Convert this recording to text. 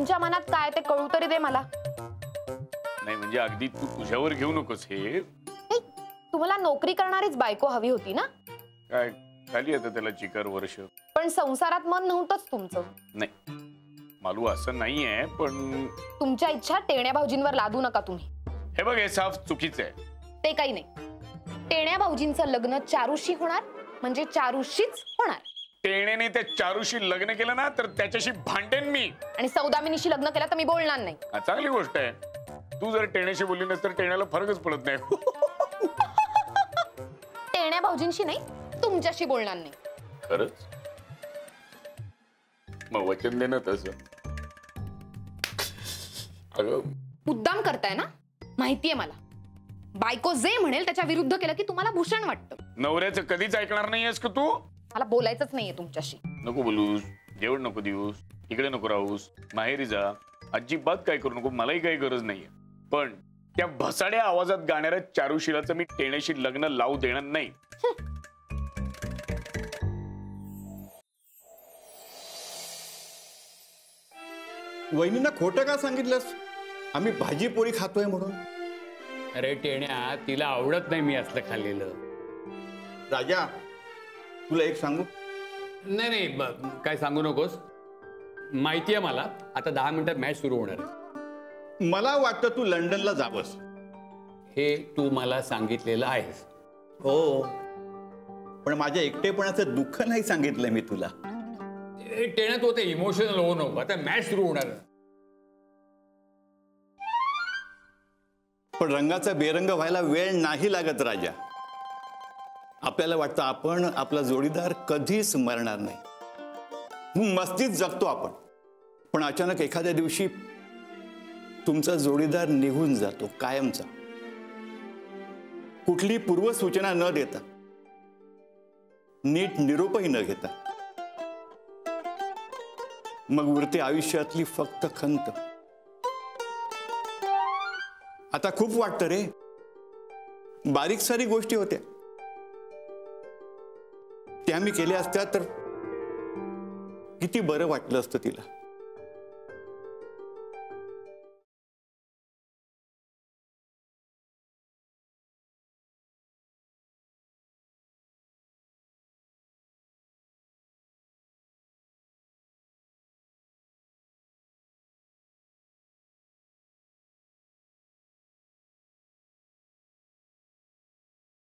तुमच्या मनात काय ते कळू तरी दे मला. नाही म्हणजे अगदी तू तुझ्यावर घेऊ नकोस हे. तुम्हाला नोकरी करणारीच बायको हवी होती ना? काय खाली आता त्याला चिकार वर्ष. पण संसारात मन नव्हतंच तुमचं. नाही मालू असं नाहीये, पण तुमच्या इच्छा टेण्या भाऊजींवर लादू नका तुम्ही. हे बघ हे साफ चुकीचं आहे. ते काही नाही. टेण्या भाऊजींचं लग्न चारूशी होणार म्हणजे चारूशीच होणार. टेण्याने त्या चारूशी लग्न केलं ना तर त्याच्याशी भांडेन मी. आणि सौदामिनीशी लग्न केलं तर मी बोलणार नाही. चांगली गोष्ट आहे. तू जर टेण्याशी बोलली नस तर टेण्याला फरकच पडत नाही. टेण्या भाऊजींशी नाही, तुमच्याशी बोलणार नाही. खरंच? मग वचन दे ना तसं. अगं मुद्दाम करताय ना, माहितीये मला. बायको जे म्हणेल त्याच्या विरुद्ध केलं की तुम्हाला भूषण वाटतं. नवऱ्याचं कधीच ऐकणार नाहीयेस का तू? मला बोलायचंच नाहीये तुमच्याशी. नको बोलूस, जेवण नको देऊस, इकडे नको राहूस, माहेरी जा, अजिबात काय करू नको. मलाही काही गरज नाहीये. पण त्या भसाड्या आवाजात गाणाऱ्या चारुशिलाचं मी टेण्याशी लग्न लावू देणार नाही. वहिनींना खोटं का सांगितलंस? आम्ही भाजी पोळी खातोय म्हणून. अरे टेण्या, तिला आवडत नाही मी असलं खाल्लेलं. राजा तुला एक सांगू? नाही नाही, काय सांगू नकोस. माहिती आहे मला. आता 10 मिनिटात मॅच सुरू होणार आहे. मला वाटतं तू लंडनला जावंस. हे तू मला सांगितलेलं आहेस. हो, पण माझ्या एकटेपणाचं दुःख नाही सांगितलंय मी तुला. टेण्यात होते इमोशनल होऊ नको. आता मॅच सुरू होणार. पण रंगाचा बेरंग व्हायला वेळ नाही लागत राजा. आपल्याला वाटतं आपण आपला जोडीदार कधीच मरणार नाही, मस्तीत जगतो आपण. पण अचानक एखाद्या दिवशी तुमचा जोडीदार निघून जातो कायमचा, कुठली पूर्वसूचना न देता, नीट निरोपही न घेता. मग उरते आयुष्यातली फक्त खंत. आता खूप वाटतं रे. बारीक सारी गोष्टी होत्या, त्या मी केल्या असत्या तर किती बरं वाटलं असतं तिला.